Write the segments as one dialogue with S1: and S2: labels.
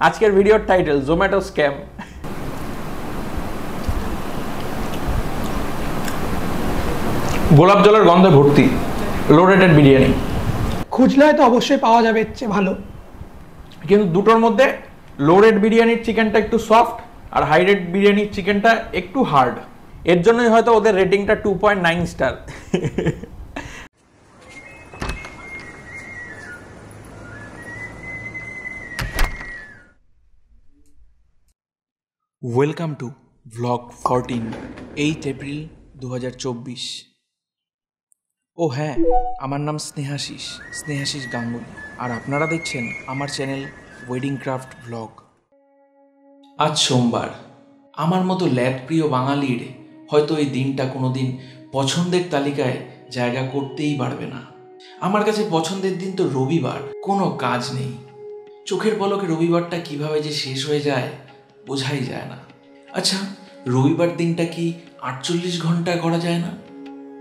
S1: আজকের ভিডিওর title Zomato scam. গোলাপ জলের গন্ধে ভর্তি লো রেটেড বিরিয়ানি।
S2: খুঁজলে হয়তো অবশ্যই পাওয়া যাবে, এর চেয়ে ভালো।
S1: কিন্তু দুটোর মধ্যে লো রেট বিরিয়ানির চিকেনটা একটু সফট আর হাই রেট বিরিয়ানির চিকেনটা একটু হার্ড। এর জন্যই হয়তো ওদের রেটিংটা 2.9 star. Welcome to vlog 14, 8 April 2024। ও হ্যাঁ, আমার নাম স্নেহাশিস গাঙ্গুলি, আর আপনারা দেখছেন আমার চ্যানেল ওয়েডিং ক্রাফট ভ্লগ। আজ সোমবার। আমার মতো ল্যাদপ্রিয় বাঙালির হয়তো এই দিনটা কোনো দিন পছন্দের তালিকায় জায়গা করতেই পারবে না। আমার কাছে পছন্দের দিন তো রবিবার, কোনো কাজ নেই। চোখের পলকে রবিবারটা কিভাবে যে শেষ হয়ে যায় বোঝাই যায় না। আচ্ছা, রবিবার দিনটা কি 48 ঘন্টায় করা যায় না?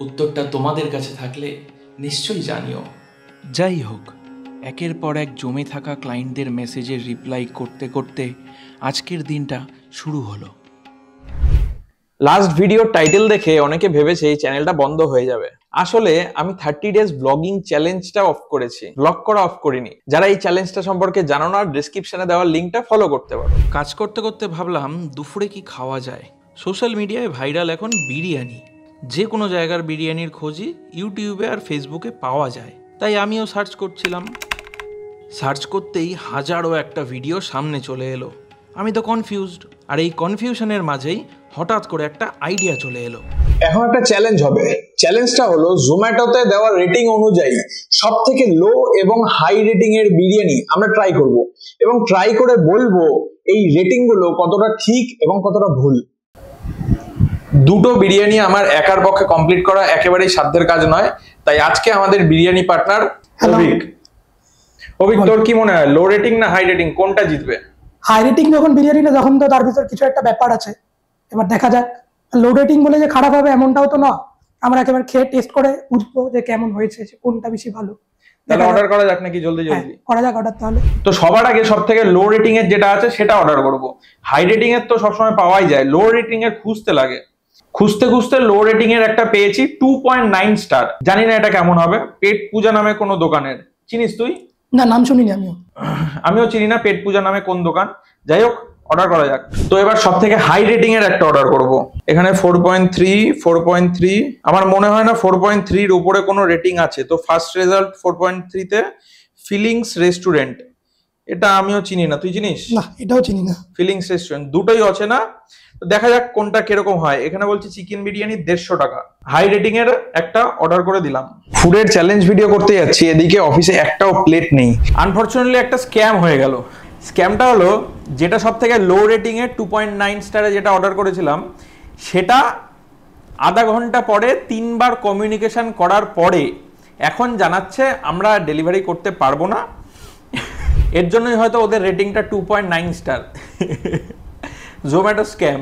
S1: উত্তরটা তোমাদের কাছে থাকলে নিশ্চয়ই জানিও। যাই হোক, একের পর এক জমে থাকা ক্লায়েন্টদের মেসেজের রিপ্লাই করতে করতে আজকের দিনটা শুরু হলো। লাস্ট ভিডিওর টাইটেল দেখে অনেকে ভেবেছে এই চ্যানেলটা বন্ধ হয়ে যাবে। আসলে আমি 30 ডেজ ব্লগিং চ্যালেঞ্জটা অফ করেছি, ব্লগ করা অফ করিনি। যারা এই চ্যালেঞ্জটা সম্পর্কে জানো না, ডেসক্রিপশনে দেওয়া লিঙ্কটা ফলো করতে পারো। কাজ করতে করতে ভাবলাম দুপুরে কি খাওয়া যায়। সোশ্যাল মিডিয়ায় ভাইরাল এখন বিরিয়ানি। যে কোনো জায়গার বিরিয়ানির খোঁজই ইউটিউবে আর ফেসবুকে পাওয়া যায়। তাই আমিও সার্চ করছিলাম। সার্চ করতেই হাজারো একটা ভিডিও সামনে চলে এলো। আমি তো কনফিউজড, আর এই কনফিউশনের মাঝেই হঠাৎ করে একটা আইডিয়া চলে এলো।
S3: এখন একটা চ্যালেঞ্জ হবে। চ্যালেঞ্জটা হলো জোম্যাটোতে দেওয়া রেটিং অনুযায়ী সব থেকে লো এবং হাই রেটিং এর বিরিয়ানি আমরা ট্রাই করব, এবং ট্রাই করে বলবো এই রেটিং গুলো কতটা ঠিক এবং কতটা ভুল।
S1: দুটো বিরিয়ানি আমার একার পক্ষে কমপ্লিট করা একেবারেই সাধ্যের কাজ নয়। তাই আজকে আমাদের বিরিয়ানি পার্টনার অভিক, তোর কি মনে হয় লো রেটিং না হাই রেটিং কোনটা জিতবে?
S2: হাই রেটিং যখন বিরিয়ানি না, তখন তো তার ভিতর কিছু একটা ব্যাপার আছে। এবার দেখা যাক। লো রেটিং বলে যে খারাপ হবে এমনটাও তো না। আমরা একেবারে খেয়ে টেস্ট করে বুঝবো যে কেমন হয়েছে, কোনটা বেশি ভালো।
S1: তাহলে অর্ডার করা যাক নাকি? জলদি
S2: করা যাক অর্ডার। তাহলে
S1: তো সবার আগে সব থেকে লো রেটিং এর যেটা আছে সেটা অর্ডার করব। হাই রেটিং এর তো সবসময় পাওয়াই যায়, লো রেটিং এর খুঁজতে লাগে। খুঁজতে লো রেটিং এর একটা পেয়েছি 2.9 স্টার। জানি না এটা কেমন হবে। পেট পূজা নামে কোনো দোকানের, চিনিস তুই?
S2: না, নাম শুনিনি।
S1: আমিও চিনি না পেট পূজা নামে কোন দোকান। যাই হোক, অর্ডার করা যাক। তো এবার সব থেকে হাই রেটিং এর একটা অর্ডার করব। এখানে 4.3। আমার মনে হয় না 4.3 এর উপরে কোনো রেটিং আছে। তো ফার্স্ট রেজাল্ট 4.3 তে ফিলিংস রেস্টুরেন্ট। এটা আমিও চিনি না, তুই চিনিস?
S2: না, এটাও চিনি না।
S1: ফিলিংস রেস্টুরেন্ট দুটোই আছে না? দেখা যাক কোনটা কিরকম হয়। এখানে বলছি চিকেন বিরিয়ানি 150 টাকা। হাই রেটিং এর একটা অর্ডার করে দিলাম। ফুডের চ্যালেঞ্জ ভিডিও করতে যাচ্ছি, এদিকে অফিসে একটাও প্লেট নেই। আনফরচুনেটলি একটা স্ক্যাম হয়ে গেল। স্ক্যামটা হলো, যেটা সব থেকে লো রেটিং এর 2.9 স্টারে যেটা অর্ডার করেছিলাম, সেটা আধা ঘন্টা পরে 3 বার কমিউনিকেশন করার পরে এখন জানাচ্ছে আমরা ডেলিভারি করতে পারবো না। এর জন্যই হয়তো ওদের রেটিংটা 2.9 স্টার। জোম্যাটো স্ক্যাম।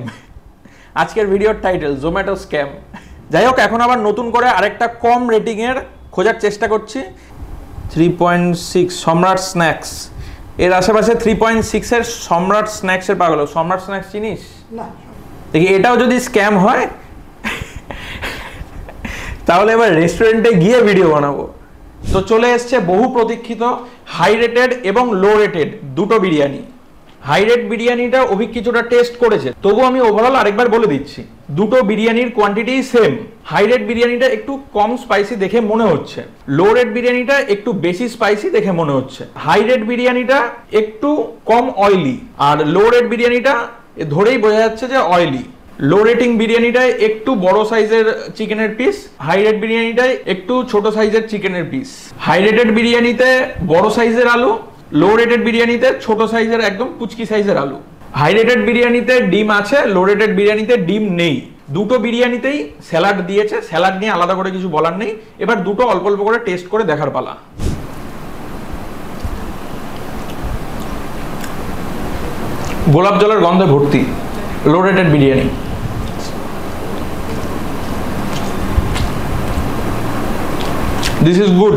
S1: আজকের ভিডিওর টাইটেল জোম্যাটো স্ক্যাম। যাই হোক, এখন আবার নতুন করে আরেকটা কম রেটিং এর খোঁজার চেষ্টা করছি। 3.6 সম্রাট স্ন্যাক্স। এর আশেপাশে 3.6 এর সম্রাট স্ন্যাক্স এর পাগল। সম্রাট স্ন্যাক্স চিনিস?
S2: না।
S1: দেখি এটাও যদি স্ক্যাম হয় তাহলে এবার রেস্টুরেন্টে গিয়ে ভিডিও বানাবো। তো চলে এসছে বহু প্রতীক্ষিত হাই রেটেড এবং লো রেটেড দুটো বিরিয়ানি। হাই রেট বিরিয়ানিটা অভিক কিছুটা টেস্ট করেছে, তবু আমি ওভারঅল আরেকবার বলে দিচ্ছি। দুটো বিরিয়ানির কোয়ান্টিটি সেম। হাই রেট বিরিয়ানিটা একটু কম স্পাইসি দেখে মনে হচ্ছে, লো রেট বিরিয়ানিটা একটু বেশি স্পাইসি দেখে মনে হচ্ছে। হাই রেট বিরিয়ানিটা একটু কম অয়েলি, আর লো রেট বিরিয়ানিটা ধরেই বোঝা যাচ্ছে যে অয়েলি। লো রেটিং বিরিয়ানিটায় একটু বড় সাইজের চিকেনের পিস, হাই রেট বিরিয়ানিটায় একটু ছোট সাইজের চিকেনের পিস। হাই রেটেড বিরিয়ানিতে বড় সাইজের আলু, লো রেটেড বিরিয়ানিতে ছোট সাইজের একদম পুচকি সাইজের আলু। হাই রেটেড বিরিয়ানিতে ডিম আছে, লো রেটেড বিরিয়ানিতে ডিম নেই। দুটো বিরিয়ানিতেই স্যালাড দিয়েছে, স্যালাড নিয়ে আলাদা করে কিছু বলার নেই। এবার দুটো অল্প অল্প করে টেস্ট করে দেখার পালা। গোলাপ জলের গন্ধে ভর্তি low rated biryani. This is good.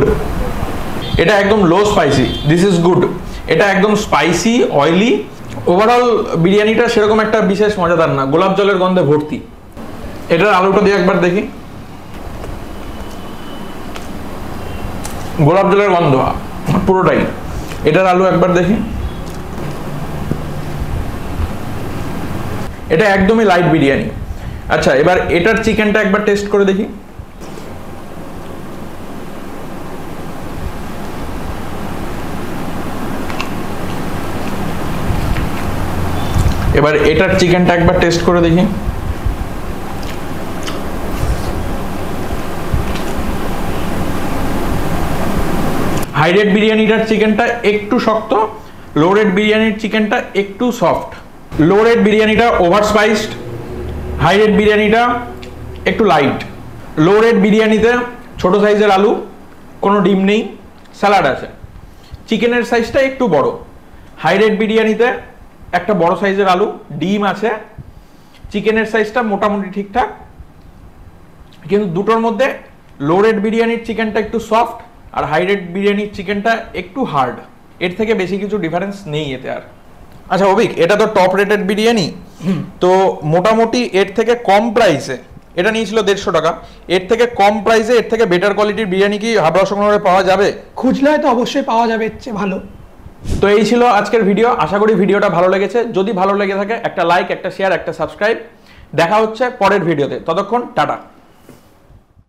S1: এটা একদম low spicy, this is good. এটা একদম স্পাইসি, অয়েলি। ওভারঅল বিরিয়ানিটা সেরকম একটা বিশেষ মজাদার না, গোলাপ জলের গন্ধে ভর্তি। এটার আলুটা দিয়ে একবার দেখি, গোলাপ জলের গন্ধ পুরোটাই। এটার আলু একবার দেখি, এটা একদমই লাইট বিরিয়ানি। আচ্ছা, এবার এটার চিকেনটা একবার টেস্ট করে দেখি। এবার এটার চিকেনটা একবার টেস্ট করে দেখি। হাই রেট বিরিয়ানিটার চিকেনটা একটু শক্ত, লো রেট বিরিয়ানির চিকেনটা একটু সফট। লো রেট বিরিয়ানিটা ওভার স্পাইসড, হাই রেট বিরিয়ানিটা একটু লাইট। লো রেট বিরিয়ানিতে ছোট সাইজের আলু, কোনো ডিম নেই, স্যালাড আছে, চিকেনের সাইজটা একটু বড়। হাই রেট বিরিয়ানিতে একটা বড় সাইজের আলু, ডিম আছে, চিকেনের সাইজটা মোটামুটি ঠিকঠাক। কিন্তু দুটোর মধ্যে লো রেট বিরিয়ানির চিকেনটা একটু সফট আর হাই রেট বিরিয়ানির চিকেনটা একটু হার্ড। এর থেকে বেশি কিছু ডিফারেন্স নেই এতে আর। আচ্ছা অভিক, এটা তো টপ রেটেড বিরিয়ানি, তো মোটামুটি এর থেকে কম প্রাইসে, এটা নিয়েছিল 150 টাকা, এর থেকে কম প্রাইসে এর থেকে বেটার কোয়ালিটির বিরিয়ানি কি হাবড়া অশোকনগরে পাওয়া যাবে?
S2: খুঁজলে হয়তো অবশ্যই পাওয়া যাবে, এর চেয়ে ভালো।
S1: তো এই ছিল আজকের ভিডিও। আশা করি ভিডিওটা ভালো লেগেছে। যদি ভালো লেগে থাকে একটা লাইক, একটা শেয়ার, একটা সাবস্ক্রাইব। দেখা হচ্ছে পরের ভিডিওতে, ততক্ষণ টাটা।